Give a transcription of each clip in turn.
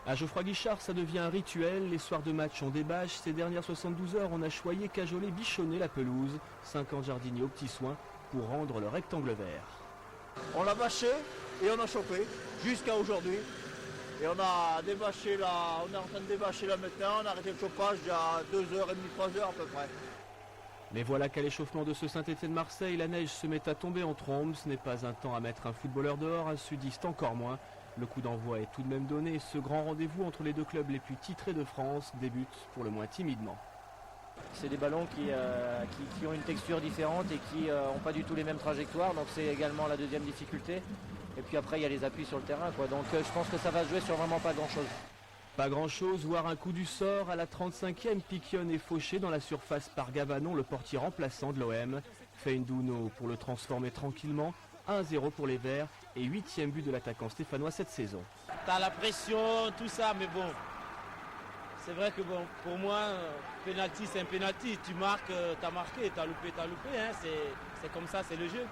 À Geoffroy-Guichard, ça devient un rituel. Les soirs de match, on débâche. Ces dernières 72 heures, on a choyé, cajolé, bichonné la pelouse. 50 jardiniers aux petits soins pour rendre le rectangle vert. On l'a bâché et on a chauffé jusqu'à aujourd'hui. Et on a débâché là, on est en train de débâcher là maintenant. On a arrêté le chauffage il y a 2h30, 3h à peu près. Mais voilà qu'à l'échauffement de ce Saint-Étienne-Marseille, la neige se met à tomber en trombe. Ce n'est pas un temps à mettre un footballeur dehors, un sudiste encore moins. Le coup d'envoi est tout de même donné. Ce grand rendez-vous entre les deux clubs les plus titrés de France débute pour le moins timidement. C'est des ballons qui ont une texture différente et qui n'ont pas du tout les mêmes trajectoires. Donc c'est également la deuxième difficulté. Et puis après, il y a les appuis sur le terrain, quoi. Donc je pense que ça va se jouer sur vraiment pas grand-chose. Pas grand-chose, voire un coup du sort. À la 35e, Piquion est fauché dans la surface par Gavanon, le portier remplaçant de l'OM. Feindouno pour le transformer tranquillement. 1-0 pour les Verts et 8e but de l'attaquant stéphanois cette saison. T'as la pression, tout ça, mais bon, c'est vrai que bon, pour moi, penalty c'est un penalty. Tu marques, t'as marqué, t'as loupé, hein. C'est comme ça, c'est le jeu.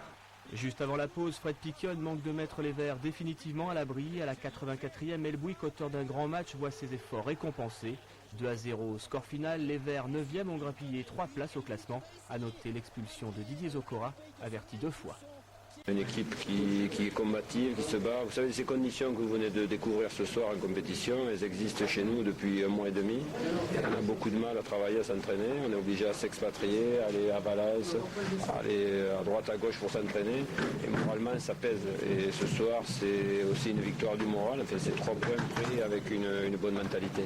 Juste avant la pause, Fred Piquion manque de mettre les Verts définitivement à l'abri. À la 84e, El Bouik, auteur d'un grand match, voit ses efforts récompensés. 2-0 score final, les Verts 9e ont grappillé 3 places au classement. À noter l'expulsion de Didier Zokora, averti 2 fois. Une équipe qui est combative, qui se bat. Vous savez, ces conditions que vous venez de découvrir ce soir en compétition, elles existent chez nous depuis 1 mois et demi. On a beaucoup de mal à travailler, à s'entraîner. On est obligé à s'expatrier, aller à Valence, aller à droite, à gauche pour s'entraîner. Et moralement, ça pèse. Et ce soir, c'est aussi une victoire du moral. Enfin, c'est 3 points pris avec une bonne mentalité.